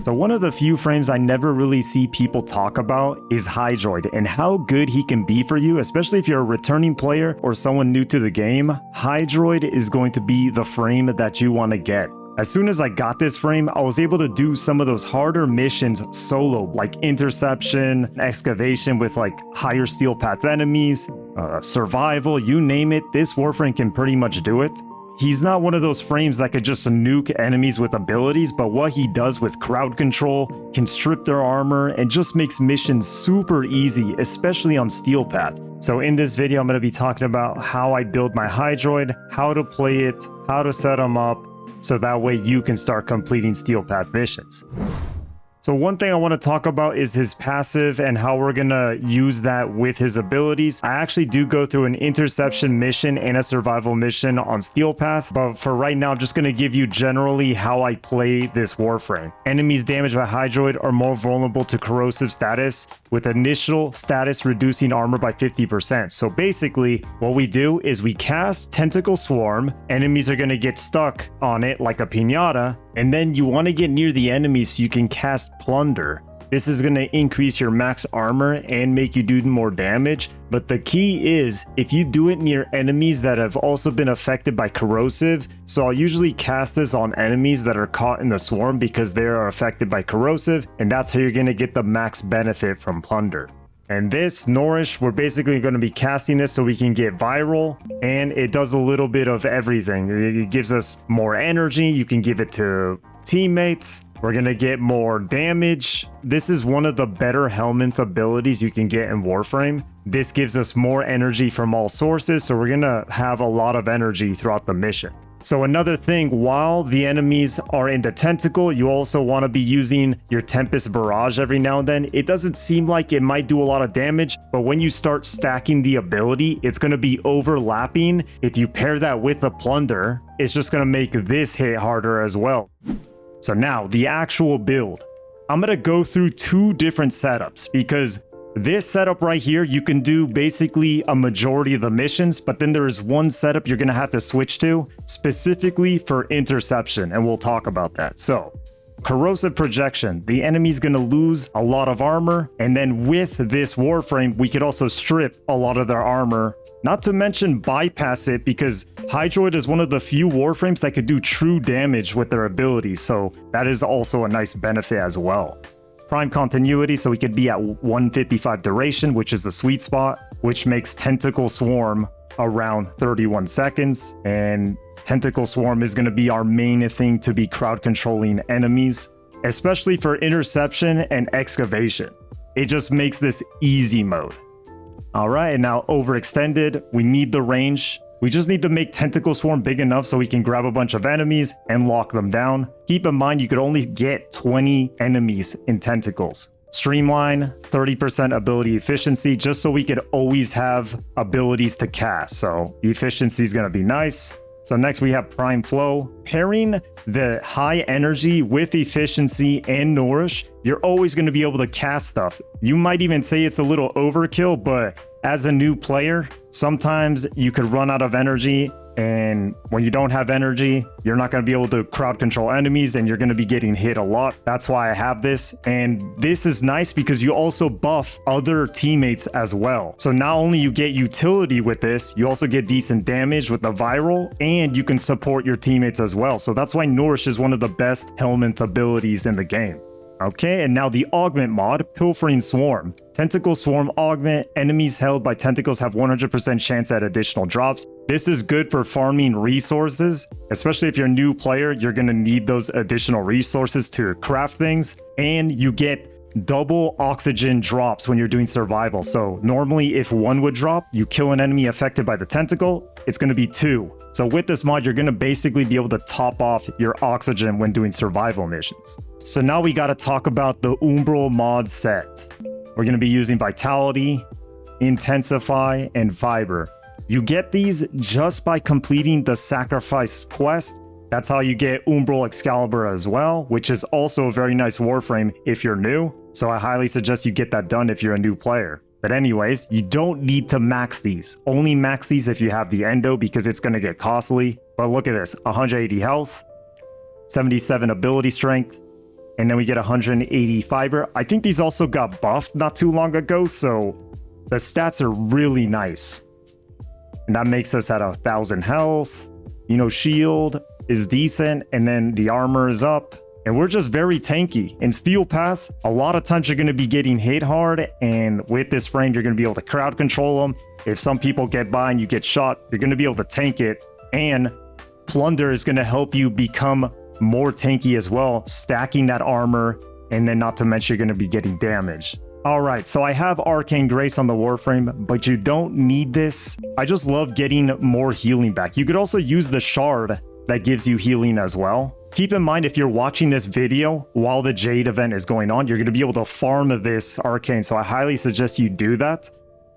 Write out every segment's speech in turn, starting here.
So one of the few frames I never really see people talk about is Hydroid and how good he can be for you, especially if you're a returning player or someone new to the game. Hydroid is going to be the frame that you want to get. As soon as I got this frame, I was able to do some of those harder missions solo, like Interception, Excavation with like higher steel path enemies, survival, you name it, this Warframe can pretty much do it. He's not one of those frames that could just nuke enemies with abilities, but what he does with crowd control can strip their armor and just makes missions super easy, especially on Steel Path. So in this video, I'm going to be talking about how I build my Hydroid, how to play it, how to set him up, so that way you can start completing Steel Path missions. So one thing I want to talk about is his passive and how we're going to use that with his abilities. I actually do go through an interception mission and a survival mission on Steel Path, but for right now, I'm just going to give you generally how I play this Warframe. Enemies damaged by Hydroid are more vulnerable to corrosive status, with initial status reducing armor by 50%. So basically, what we do is we cast Tentacle Swarm, enemies are going to get stuck on it like a piñata, and then you want to get near the enemy so you can cast Plunder. This is going to increase your max armor and make you do more damage, but the key is if you do it near enemies that have also been affected by corrosive, so I'll usually cast this on enemies that are caught in the swarm because they are affected by corrosive, and that's how you're going to get the max benefit from Plunder. And this Nourish, we're basically going to be casting this so we can get viral, and it does a little bit of everything. It gives us more energy, you can give it to teammates, we're going to get more damage. This is one of the better Helminth abilities you can get in Warframe. This gives us more energy from all sources, so we're going to have a lot of energy throughout the mission. So another thing, while the enemies are in the tentacle, you also want to be using your Tempest Barrage every now and then. It doesn't seem like it might do a lot of damage, but when you start stacking the ability, it's going to be overlapping. If you pair that with the Plunder, it's just going to make this hit harder as well. So now, the actual build. I'm going to go through two different setups because this setup right here, you can do basically a majority of the missions, but then there is one setup you're going to have to switch to specifically for Interception, and we'll talk about that. So, Corrosive Projection, the enemy's going to lose a lot of armor, and then with this Warframe, we could also strip a lot of their armor, not to mention bypass it because Hydroid is one of the few Warframes that could do true damage with their abilities, so that is also a nice benefit as well. Prime Continuity, so we could be at 155 duration, which is the sweet spot, which makes Tentacle Swarm around 31 seconds, and Tentacle Swarm is going to be our main thing to be crowd controlling enemies, especially for Interception and Excavation. It just makes this easy mode. Alright, and now overextended, we need the range. We just need to make Tentacle Swarm big enough so we can grab a bunch of enemies and lock them down. Keep in mind you could only get 20 enemies in Tentacles. Streamline, 30% ability efficiency, just so we could always have abilities to cast. So the efficiency is going to be nice. So next we have Prime Flow. Pairing the high energy with efficiency and Nourish, you're always going to be able to cast stuff. You might even say it's a little overkill, but as a new player, sometimes you could run out of energy, and when you don't have energy, you're not going to be able to crowd control enemies and you're going to be getting hit a lot. That's why I have this. And this is nice because you also buff other teammates as well. So not only you get utility with this, you also get decent damage with the viral, and you can support your teammates as well. So that's why Nourish is one of the best Helminth abilities in the game. Okay, and now the Augment mod, Pilfering Swarm. Tentacle Swarm Augment, enemies held by tentacles have 100% chance at additional drops. This is good for farming resources, especially if you're a new player, you're going to need those additional resources to craft things, and you get double oxygen drops when you're doing survival. So normally if one would drop, you kill an enemy affected by the tentacle, it's going to be 2. So with this mod, you're going to basically be able to top off your oxygen when doing survival missions. So now we got to talk about the Umbral mod set. We're going to be using Vitality, Intensify, and Fiber. You get these just by completing the Sacrifice quest. That's how you get Umbral Excalibur as well, which is also a very nice Warframe if you're new. So I highly suggest you get that done if you're a new player. But anyways, you don't need to max these. Only max these if you have the Endo because it's going to get costly. But look at this, 180 health, 77 ability strength, and then we get 180 fiber. I think these also got buffed not too long ago, so the stats are really nice. And that makes us at 1,000 health. You know, shield is decent, and then the armor is up. And we're just very tanky. In Steel Path, a lot of times you're going to be getting hit hard, and with this frame, you're going to be able to crowd control them. If some people get by and you get shot, you're going to be able to tank it. And Plunder is going to help you become more tanky as well, stacking that armor, and then not to mention you're going to be getting damage. All right, so I have Arcane Grace on the Warframe, but you don't need this. I just love getting more healing back. You could also use the shard that gives you healing as well. Keep in mind, if you're watching this video while the Jade event is going on, you're going to be able to farm this Arcane, so I highly suggest you do that.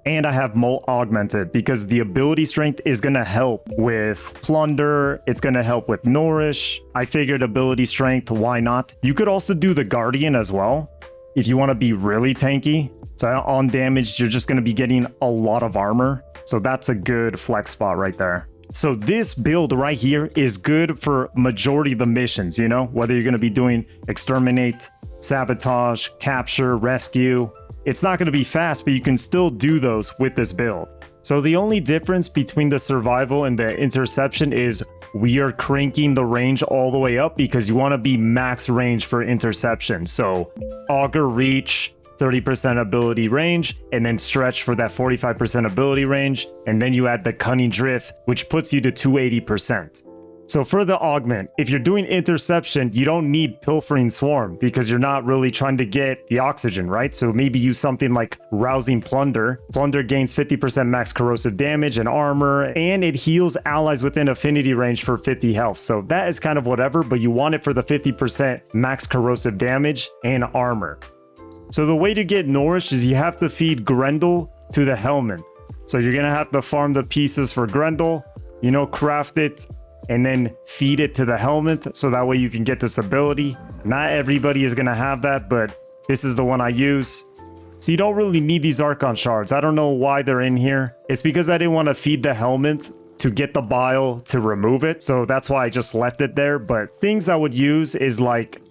And I have Molt Augmented because the ability strength is going to help with Plunder. It's going to help with Nourish. I figured ability strength, why not? You could also do the Guardian as well if you want to be really tanky. So on damage, you're just going to be getting a lot of armor. So that's a good flex spot right there. So this build right here is good for majority of the missions, you know, whether you're going to be doing exterminate, sabotage, capture, rescue. It's not going to be fast, but you can still do those with this build. So the only difference between the survival and the interception is we are cranking the range all the way up because you want to be max range for interception. So auger reach, 30% ability range, and then stretch for that 45% ability range. And then you add the cunning drift, which puts you to 280%. So for the augment, if you're doing interception, you don't need pilfering swarm because you're not really trying to get the oxygen, right? So maybe use something like rousing plunder. Plunder gains 50% max corrosive damage and armor, and it heals allies within affinity range for 50 health. So that is kind of whatever, but you want it for the 50% max corrosive damage and armor. So the way to get nourished is you have to feed Grendel to the helmet. So you're going to have to farm the pieces for Grendel, you know, craft it, and then feed it to the helmet. So that way you can get this ability. Not everybody is going to have that, but this is the one I use. So you don't really need these archon shards. I don't know why they're in here. It's because I didn't want to feed the helmet to get the bile to remove it. So that's why I just left it there. But things I would use is like,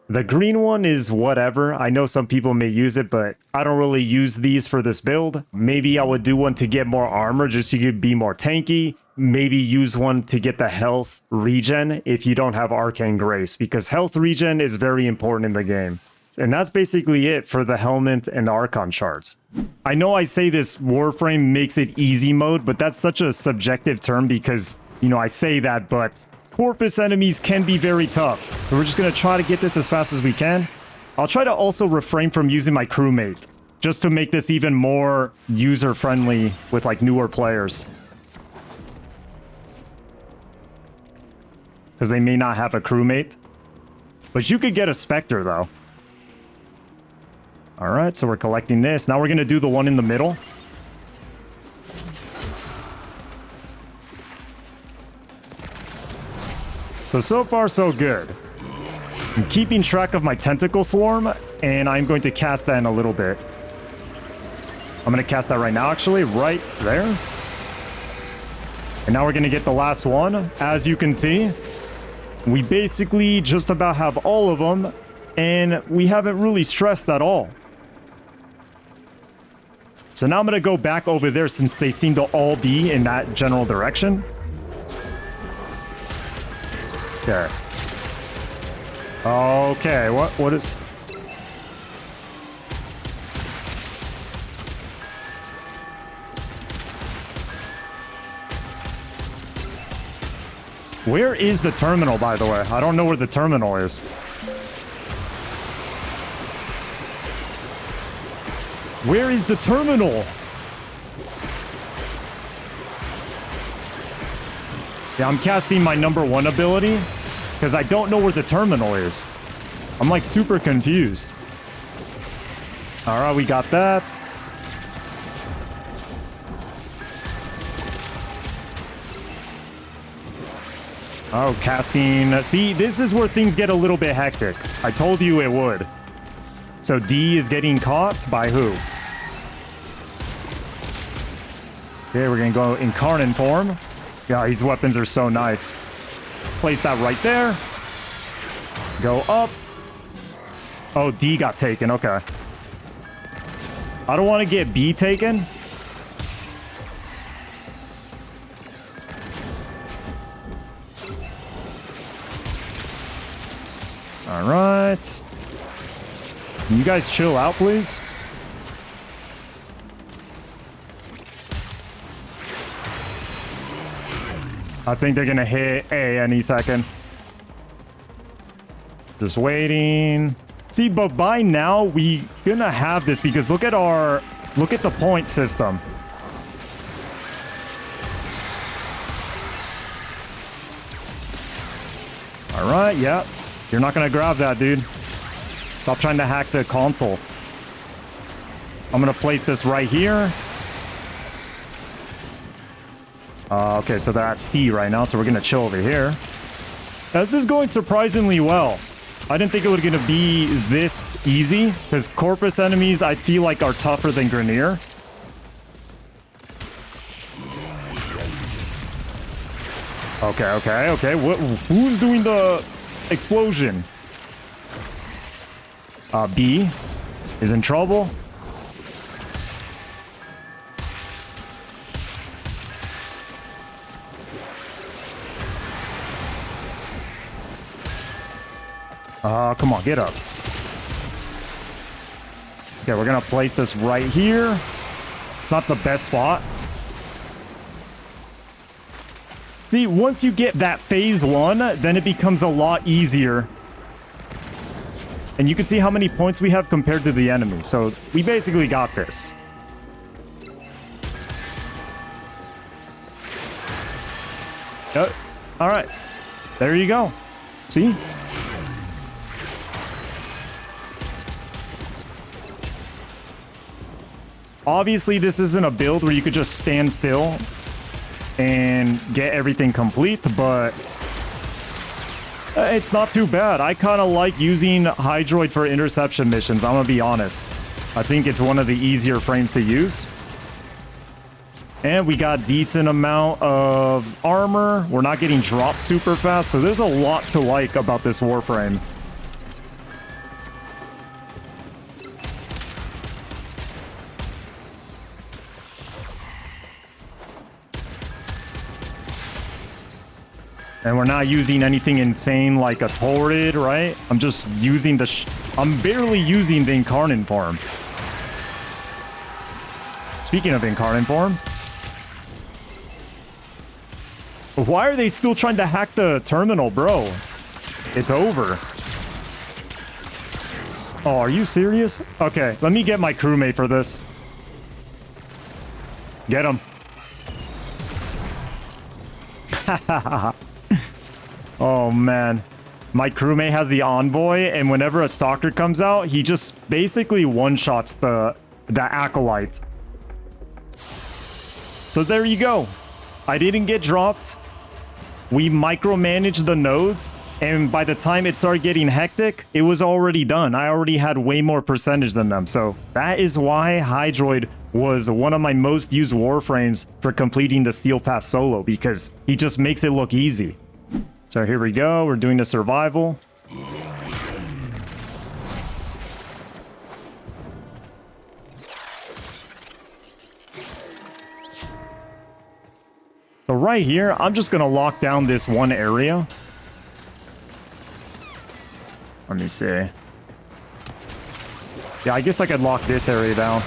the green one is whatever. I know some people may use it, but I don't really use these for this build. Maybe I would do one to get more armor just so you could be more tanky. Maybe use one to get the health regen if you don't have Arcane Grace, because health regen is very important in the game. And that's basically it for the helmet and the Archon shards. I know I say this Warframe makes it easy mode, but that's such a subjective term because, you know, I say that, but Corpus enemies can be very tough. So we're just going to try to get this as fast as we can. I'll try to also refrain from using my crewmate just to make this even more user-friendly with like newer players. Because they may not have a crewmate. But you could get a Spectre though. Alright, so we're collecting this. Now we're going to do the one in the middle. So far, so good. I'm keeping track of my tentacle swarm, and I'm going to cast that in a little bit. I'm going to cast that right now, actually, right there. And now we're going to get the last one. As you can see, we basically just about have all of them, and we haven't really stressed at all. So now I'm going to go back over there since they seem to all be in that general direction. Okay. Okay, what is... Where is the terminal, by the way? I don't know where the terminal is. Where is the terminal? Yeah, I'm casting my #1 ability because I don't know where the terminal is. I'm like super confused. All right, we got that. Oh, casting. See, this is where things get a little bit hectic. I told you it would. So D is getting caught by who? Okay, we're going to go Incarnate form. Yeah, these weapons are so nice. Place that right there. Go up. Oh, D got taken. Okay. I don't want to get B taken. All right. Can you guys chill out, please? I think they're gonna hit A any second. Just waiting. See, but by now we gonna have this because look at the point system. All right, yeah. You're not gonna grab that, dude. Stop trying to hack the console. I'm gonna place this right here. Okay, so that's C right now, so we're gonna chill over here. This is going surprisingly well. I didn't think it was gonna be this easy, because Corpus enemies, I feel like, are tougher than Grineer. Okay. Who's doing the explosion? B is in trouble. Come on, get up. Okay, we're gonna place this right here. It's not the best spot. See, once you get that phase 1, then it becomes a lot easier. And you can see how many points we have compared to the enemy. So we basically got this. All right. There you go. See? Obviously, this isn't a build where you could just stand still and get everything complete, but it's not too bad. I kind of like using Hydroid for interception missions, I'm gonna be honest. I think it's one of the easier frames to use. And we got decent amount of armor. We're not getting dropped super fast, so there's a lot to like about this Warframe. And we're not using anything insane like a Torrid, right? I'm just using I'm barely using the Incarnate form. Speaking of Incarnate form. Why are they still trying to hack the terminal, bro? It's over. Oh, are you serious? Okay, let me get my crewmate for this. Get him. Oh man, my crewmate has the envoy, and whenever a stalker comes out, he just basically one-shots the acolyte. So there you go. I didn't get dropped. We micromanaged the nodes, and by the time it started getting hectic, it was already done. I already had way more percentage than them. So that is why Hydroid was one of my most used Warframes for completing the Steel Path solo, because he just makes it look easy. So here we go. We're doing the survival. So right here, I'm just going to lock down this one area. Let me see. Yeah, I guess I could lock this area down.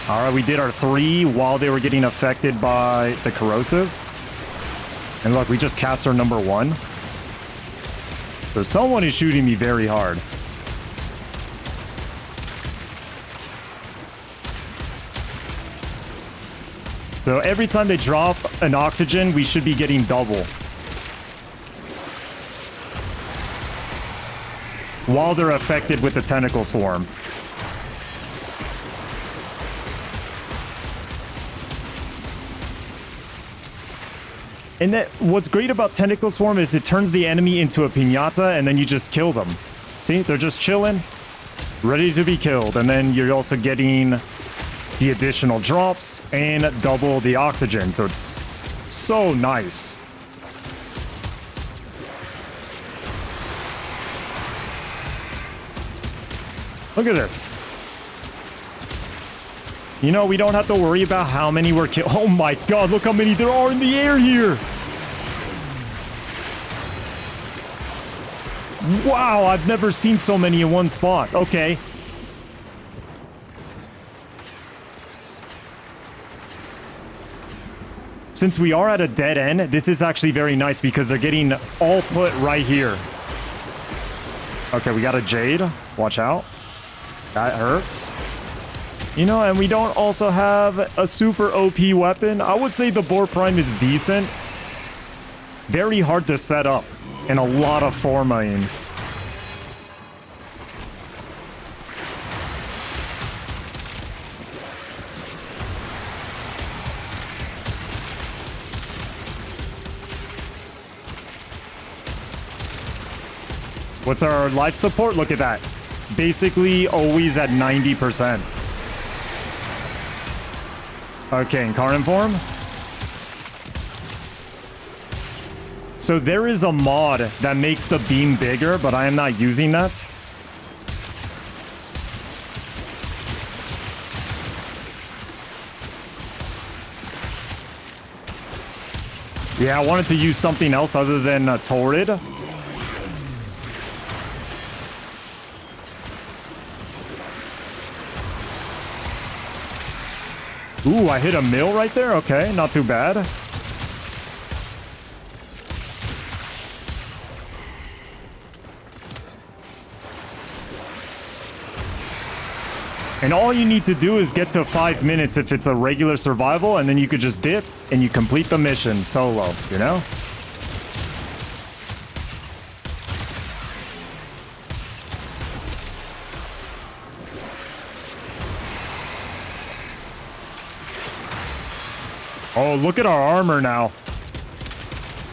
All right, we did our 3 while they were getting affected by the corrosive. And look, we just cast our number 1. So someone is shooting me very hard. So every time they drop an oxygen, we should be getting double. While they're affected with the tentacle swarm. And that, what's great about Tentacle Swarm is it turns the enemy into a piñata, and then you just kill them. See, they're just chilling, ready to be killed. And then you're also getting the additional drops and double the oxygen. So it's so nice. Look at this. You know, we don't have to worry about how many we're killed. Oh my god, look how many there are in the air here. Wow, I've never seen so many in one spot. Okay. Since we are at a dead end, this is actually very nice because they're getting all put right here. Okay, we got a Jade. Watch out. That hurts. You know, and we don't also have a super OP weapon. I would say the Warframe Prime is decent. Very hard to set up. And a lot of formatting. What's our life support? Look at that. Basically always at 90%. Okay, Incarnate form. So there is a mod that makes the beam bigger, but I am not using that. Yeah, I wanted to use something else other than Torrid. Ooh, I hit a mill right there. Okay, not too bad. And all you need to do is get to 5 minutes if it's a regular survival, and then you could just dip and you complete the mission solo, you know? Oh, look at our armor now.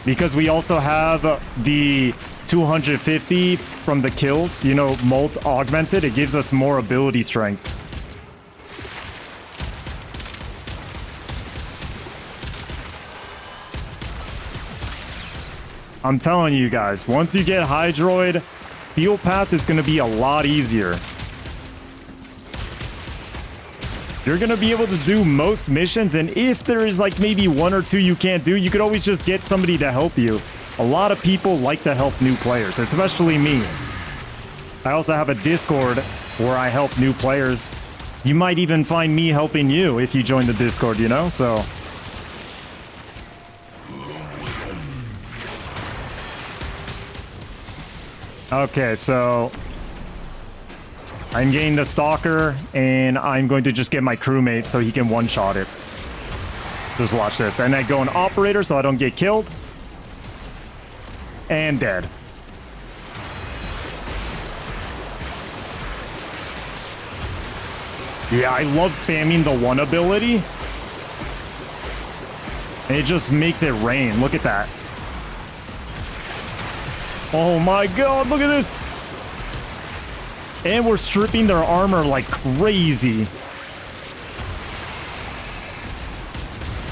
Because we also have the 250 from the kills, you know, Molt augmented. It gives us more ability strength. I'm telling you guys, once you get Hydroid, Steel Path is going to be a lot easier. You're going to be able to do most missions, and if there is like maybe one or two you can't do, you could always just get somebody to help you. A lot of people like to help new players, especially me. I also have a Discord where I help new players. You might even find me helping you if you join the Discord, you know? So okay, so I'm getting the Stalker, and I'm going to just get my crewmate so he can one-shot it. Just watch this. And I go an operator so I don't get killed. And dead. Yeah, I love spamming the one ability. And it just makes it rain. Look at that. Oh my god, look at this. And we're stripping their armor like crazy.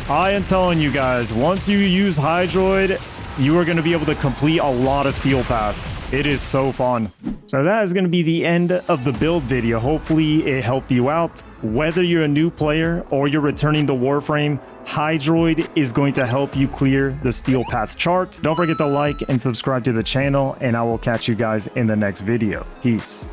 I am telling you guys, once you use Hydroid, you are going to be able to complete a lot of Steel Path. It is so fun. So that is going to be the end of the build video. Hopefully it helped you out. Whether you're a new player or you're returning to Warframe, Hydroid is going to help you clear the Steel Path chart. Don't forget to like and subscribe to the channel, and I will catch you guys in the next video. Peace.